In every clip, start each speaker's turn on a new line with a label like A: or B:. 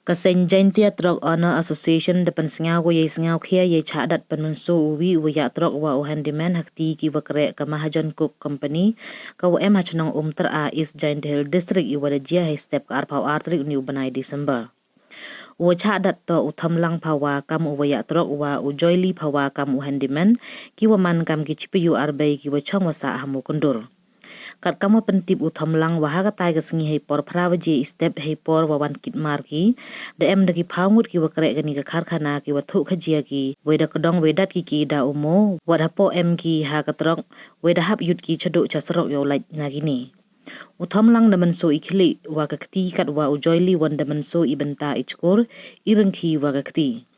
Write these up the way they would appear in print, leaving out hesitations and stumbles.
A: Kasenjain tia trok Honor Association depan sengau ye sengau kia ye cadat penunsu uwi uya trok wa handyman hakti ki wakre ke Mahajan Cook Company ka wa machnong ter a East Giant Hill District i wada jia he step ka arpau artrik ni ubanai December. Wa cadat to utamlang pawa kam uya trok wa ujoili pawa kam handyman ki wa man kam ki chipiyu arbai ki wa chong wasa hamu kundur. Kat kamu pentip utamlang wahaga taiga sengi hei por pravaji step hei por wawan kit marki da daki pangut ki wakare gani ka karkhana ki wathu khajia ki weda kedong wedat ki da umo wadapo ki ha katrok weda hap yut ki chaduk chasrok yo lait nagini utamlang da menso ikhli wa kakti kat wa ujoili wan da menso ibenta ichkur irengki wa kakti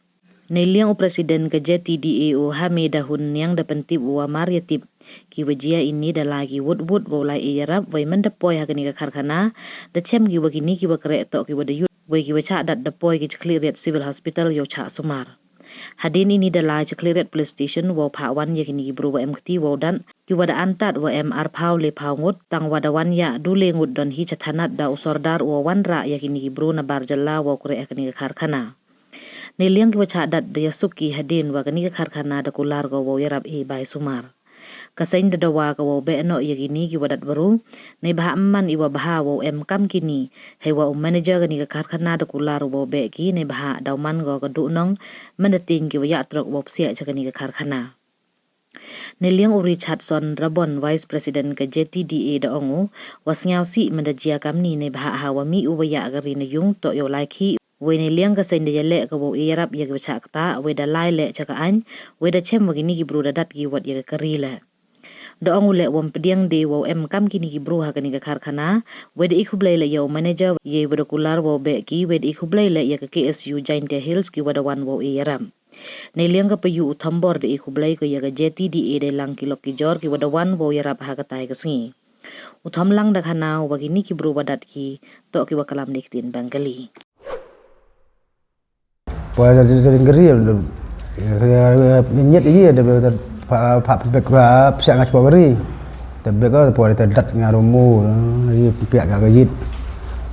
A: Neliang Presiden ke JTDAO Hamida Hun yang da pentip wa mariatip ki wajia ini da lagi wood wala iyarap wai mendapoi hakani ka karkhana da chem ki wagini ki wakare to ki wada yut wai ki wacha dat dapoi ki cleared civil hospital yo cha sumar hadin ini da lai cleared police station wa phawan yakini ki bro wa mkti wa dan ki wada antat wa ar phau le phaungut tang wada wan ya dule ngut don hi chathanat da usordar wa wanra yakini ki bro na barjalla wa kure hakani ka karkhana Neliang ki wacha dat da yasuki hadin wa kani ka karkhana da kular go wo yarab e bai sumar kasain da dawa ka wo be no yagini ki wadat baru nei bah amman iwa bah wo kam kini he wa manager kani ka karkhana da kular wo be ki nei bah dauman go ka du nong manatin ki wa ya trok wo sia cha kani ka karkhana Neliang Richardson Rabon Vice President ke JTDA da ongu wasngau si mandajia kamni nei bah hawami uwaya gari na yung to yo laiki Wene liang ka sain de le ka bo irap ya ka chakta we da lai le chaka an we da chem wagini ki bru da dat ki wat ya ka rile da ong le wom pediang de wo kam kini ki bru ha kani ka karkhana we da ikhublai le yo manager ye we da kular wo be ki we da ikhublai le ya ka KSU Giant Hills ki wada wan wo iram ne liang ka payu thambor de ikhublai ko ya ka JTDA de lang ki lok ki jor ki wada wan wo yarap ha ka tai ka singi uthamlang da khana wagini ki bru wadat ki to ki wakalam diktin bangali
B: Puasa sering geri nyet ini ada pak pek siang ngas pawari tapi kalau puasa dat ngarumu ini pihak gagajit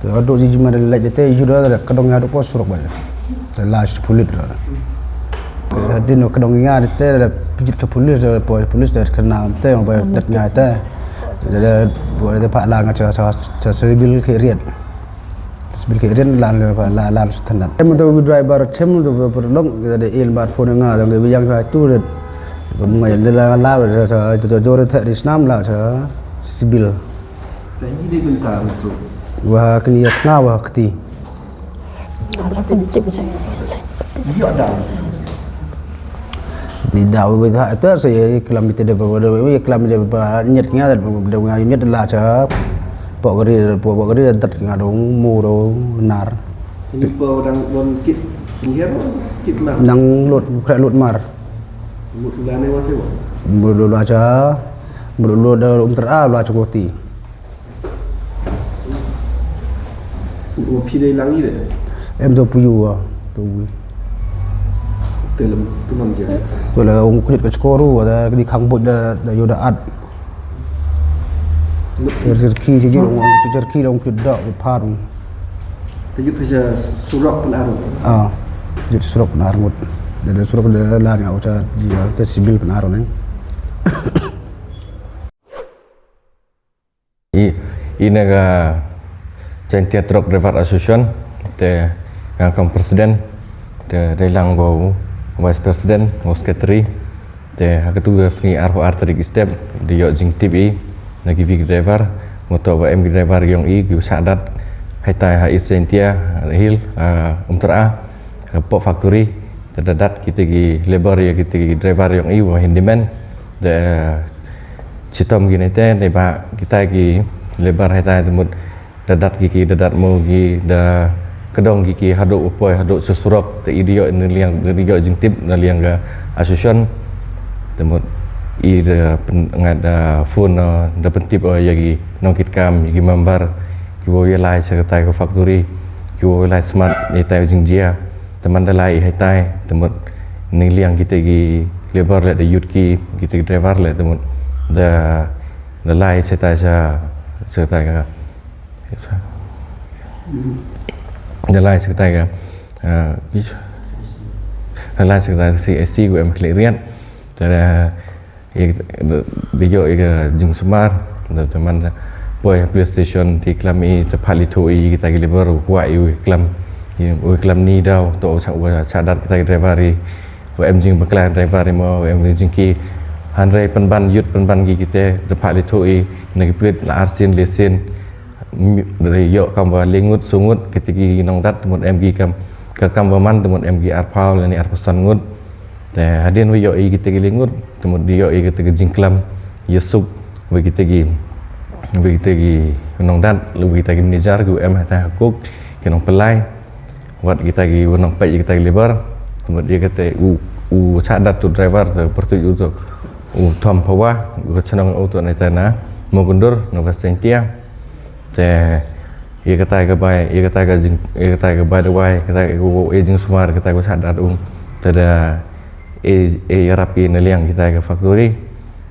B: tu ada di cuma ada lagi teh juda ada kadang ngadu pos suruk banyak telas pulit lah hadin kadang ngadu teh ada pijit pulis pulis dari kena teh yang bayar dat ngadu teh ada puasa pak lang aja sebil kiriat Bilkirin lan standar. Untuk driver cem untuk perlong kita ada ilmu pun enggak ada yang itu mengenai lelah itu jauh dari Islam lah sibil.
C: Tadi dia bentar masuk.
B: Wah kena wah keti.
C: Dia ada.
B: Tidak itu saya kelam itu ada kelam itu nyetnya ada nyet lah Pok geri dat ngadong mu do nar.
C: Ini pau dang bon kit ngher kit mar.
B: Nang lut mar.
C: Mulane wa sewa.
B: Mulu aja. Mulu da ter a la chokoti.
C: O pide langi de.
B: Em to puyu a tu.
C: Telem tuman dia.
B: Tu la ong kulit ka skoru ada di khangbut da yoda at. Jerki jadi orang jerki orang kuda parung.
C: Tadi pasal surak penarung.
B: Jadi surak penarung. Dari surak dari lain yang ucap dia itu sibil penarung ni.
D: Ini ga Giant Truck Driver Association te yang kam presiden te delang bau vice president secretary te hakatu sengi arho arterik step di yo jing TV lagi big driver motor wa driver yang gi sadat hai tai ha isentia hil ter a pok factory terdadat kita gi labor ya kita gi driver yang wa handyman de citom gini teh de ba kita gi labor hai tai temut dadat gi dadat mo gi da kedong gi haduk upoi haduk susurok te idio liang jing tip liang ga association temut ida ngada phone da pentip yagi nongkit kam yagi member ki wo yelai sekretai ko factory ki wo yelai smart ni tai jingjia teman da lai hai tai temut ni liang kita gi labor le da yut ki kita driver le temut da lai setai sa setai ka Dalam sekitar ke dalam sekitar CSC của em clearan jadi dia ke jeng semar teman boy PlayStation di kelam ini terpali toi kita gili baru kuat kelam ni dah tu sadar kita driver em jeng beklan driver mau em jeng ki handrai penban yut penban kita terpali toi nak plate la arsin lesen dari yok kam lengut sungut ketika nong dat temun em gi kam ke kam man temun em gi arpau lani arpasan ngut te hadin wi yok kita gi lengut temun di yok kita gi jingklam yesuk wi kita gi nong dat lu kita gi nijar gu em ta kuk ke nong pelai wat kita gi nong pai kita gi lebar temun dia kata u sadat tu driver tu pertuju tu thom pawa gu chanong auto na tana mo gundur no vasentia te ia kata ke bai ia kata ke bai dewai kata ke jing sumar kata ke sadar tada rapi neliang kita ke factory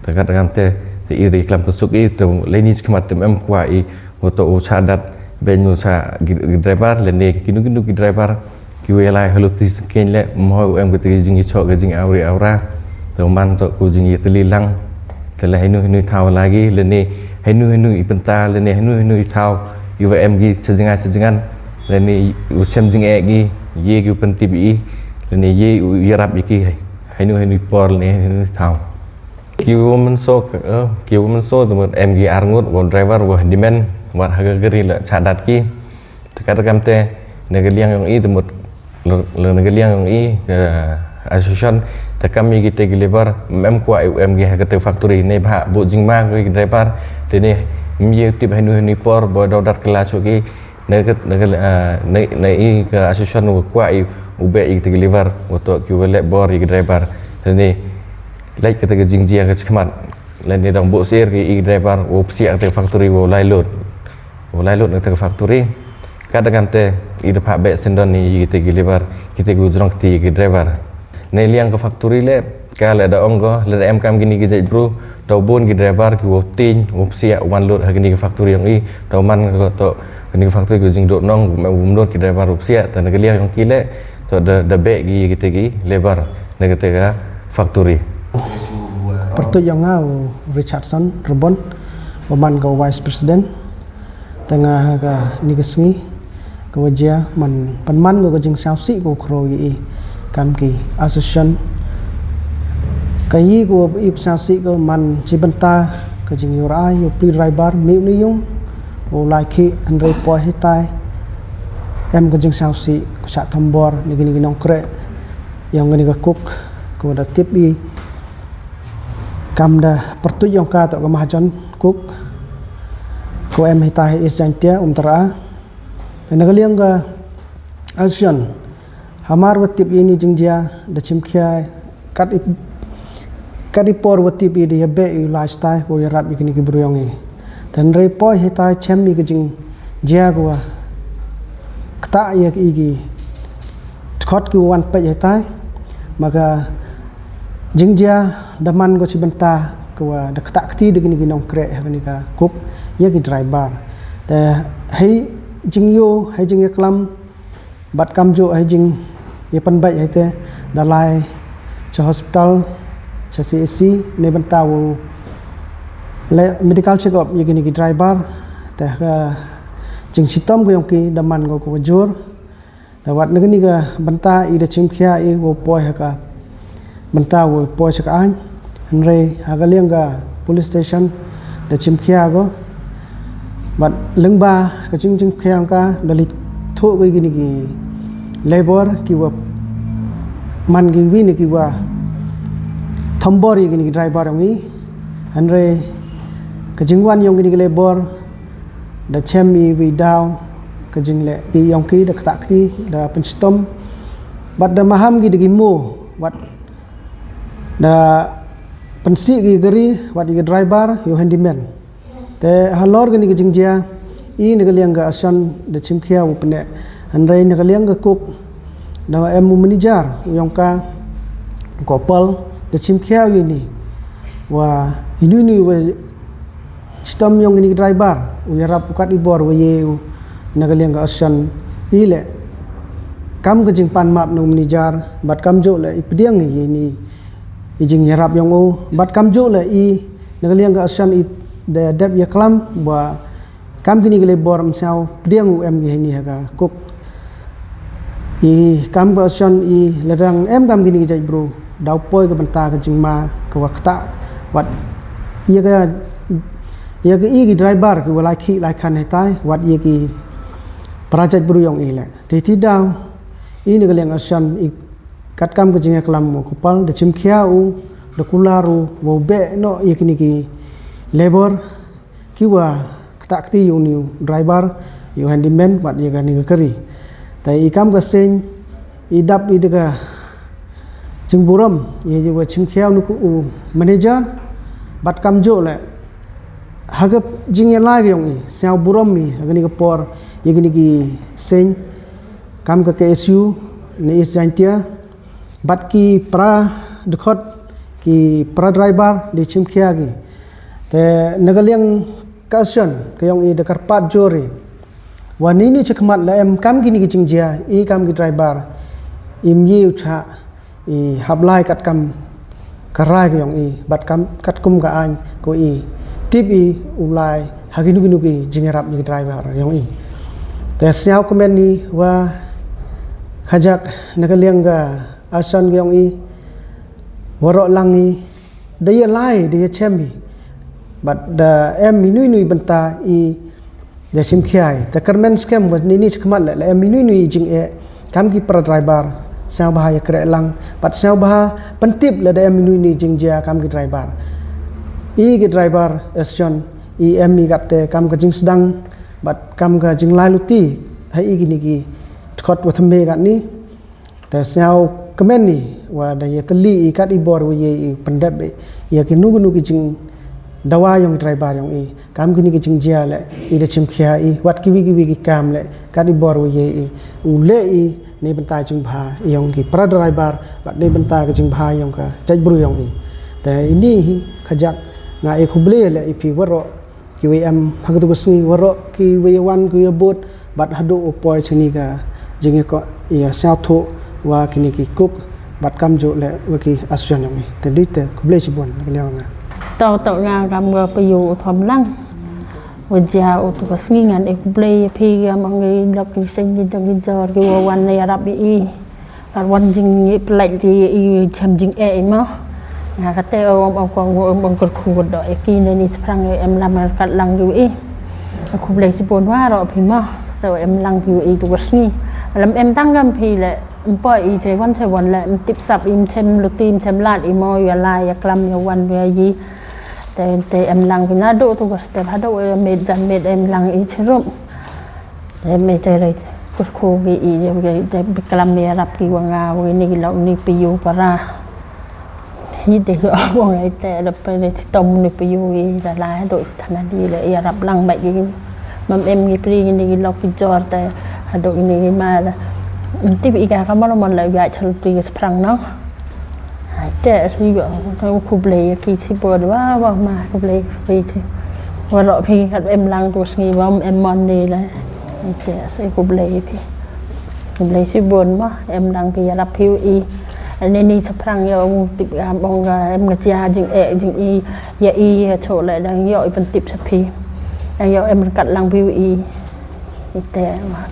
D: tekat dengan te iri iklam pesuk itu leni kemat em kuai untuk sadat benyu sa driver leni kinu driver kiwe lai haluti sken le mau em ke jing chok ke jing aura teman to ku jing telilang telah hinu tahu lagi leni henu ipenta leni henu tahu UVM gi sejengan leni usem jing gi ye gi penti bi leni ye yarap iki henu por ni tahu kiu men so teman MG arngut bon driver wah dimen wat harga geri la sadat ki tekat te negeliang yang i temut negeliang yang i association kami kita gilebar mem kuat UMG kata factory ni bah bu jingma ke driver dini mi tip henu por bo dat kelas ki ne ke association kuat ube kita gilebar untuk kiwelek bor ke driver dini like kata jingjia ke kemat lain dia dang bu sir ke driver opsi kata factory wo lailot ke factory kadang te dapat baik sendon ni kita gilebar kita gujrong ti ke driver neliang ke factory le kalau ada onggo le em kam gini ke bro tau bon ke driver ke wotin opsi one load gini ke factory yang i tau man ke to gini ke factory ke jing dot nong load ke driver opsi tan ke liang yang kile to the back gi kita gi lebar negate ke factory
E: pertu yang ngau Richardson Rebon Waman ke Vice President tengah ke ni ke sengi ke wajah man penman ke jing sausi ke kro yi kam ki association kai ko ip sausi ke man cibenta ke jing yurai yu pri driver mi ni yung o like andrei po hitai em ke jing sausi ku sa tambor ni gini nong kre yang gini ke cook ko da tip i kam da pertu yang ka to ke mahajon cook ko em hitai is jantia tera dan ngaliang ke association hamar watip ini jingjia da chimkhia kat ipor watip i de be lifestyle ko yarap ikini ki bruyongi dan repo hitai chemi ke jing jia ko kta ya ki khot ki wan pe hitai maka jingjia daman go sibenta ko da kta kti de gini nong kre hani ka kuk ya ki driver da hai jingyo hai jing klam bat kamjo hai jing ye pan bai hai te dalai cho hospital cho CSC ne banta wo le medical check up ye gini ki driver ta ka jing sitom ko yong ki daman ko jur ta wat ne gini ka banta i de chim khia i wo poi ha ka banta wo poi cha ka an re ha ga liang ga police station de chim khia go bat leng ba ka chim khia ka dali tho ko gini ki labor ki wa man gi wini ki wa thambori gini driver ngi andre ka jingwan yong gini labor da chemi wi down ka jingle ki yong ki da kta ki da penstom bat da maham gi de mo wat da pensi gi geri wat gi driver yo handyman te halor gini ki jingjia i ne liang ga asan da chimkhia upne andai ne liang ga cook da em manager yong ka kopal da chimkhia ini wa ini wa sistem yang ini driver u yarap kat ibor wa ye ne liang ga asan ile kam ke jing pan map no manager bat kam jo le ipdiang ni jing yarap yang o bat kam jo le I nagaliang ga asan I de dep ya klam ba kam gini gele bor msau pdiang em gi ni ha kok I kam ga asan I ladang em kam gini jai bro dau poi ke benta ke jing ma ke wakta wat ia ga I gi driver ke walai khi lai khan hetai wat ia gi prajat bro yang I le ti dau I ni galiang asan I kat kam ke jing kelam mo kupal de chim khia u de kularu wo be no ia kini ki labor kiwa tak ti yu new driver yu handyman wat ia ga ni keri tai I kam ga sen I dap I de ga jing buram ia je wa chim khia nu ku u manager bat kam jo le hagap jing ya lai yong I sao buram mi ga ni ga por ia kini ki sen kam ka KSU ni is jantia bat ki pra dekhot ki pra driver di chim khia gi te nagaliang kasion kayong I dekar pat jore wani ni chekmat la em kam gini ki jingjia I kam ki driver im yi ucha I hablai kat kam karai kayong I bat kam kat kum ka an ko I tip I ulai haginu ginu ki jingerap ni driver yong I te siau komen ni wa khajak nagaliang ga asan gyong I warok langi daya lai daya chemi but the em minui benta I de sim khiai ta kermen scam was ni skmat la em minui jing e kam ki pra driver sao bahaya kre lang but sao bah pentip la de em minui jing ja kam ki driver I ki driver asan I em mi gatte kam ka jing sedang but kam ka jing lai luti hai I gini ki khot wa thame gat ni ta sao kemen ni wa da ye teli I kat I bor ye pendap ye ki nu ki jing dawa yang driver yang I kam gini ki jing jia le I de chim khia I wat ki ki kam le kat I bor ye I u le I ni bentai jing bha yang ki pra driver bat ni bentai ki jing bha yang ka jaj bru yang I ta ini khajak nga I khuble le I pi waro ki we am hagatu kusni waro ki we wan ki bot bat hadu opoi chini ka jing ko ya sao tho wa kini ki cook bat kam jo le wa ki asion yang te dite khuble sibon leo nga
F: tau nga kam ga payu thom lang wajah tu pasingan khuble phi ga mangi lok ki sing ni dang jor ki wan ne arab I kar wan jing ni plai I cham jing e ma nga ka te om ko khu do ki ne ni sprang em lam kat lang yu I khuble sibon wa ro phi ma tau em lang yu I tu wasni lam em tang gam phi le poi I je wan se wan le tip sap im chem lu tim chem lat I mo ya la ya klam ya wan ya yi te em lang vina do tu was te hado me jan me em lang I chrum me te re ku gi I de klam ya rap ki wanga we ni lo ni piu para hi de go wang te le pe le tom ni piu I la la do sthana di le ya rap lang mai gi mam em gi pri ni lo ki jor te hado ni ma la ti bi ga kamar mon la ya chal pri sprang no hai te si go khuble ki si bod wa ma khuble pri ti wa ro phi kat em lang tu sngi wa em mon ni la te se khuble phi khuble si bon ma em lang pi rap phi I ani ni sprang yo ti ga bong ga em ga cha jing e jing I ya I cho lại đang yo I pen tip sa phi yo em kat lang phi I te ma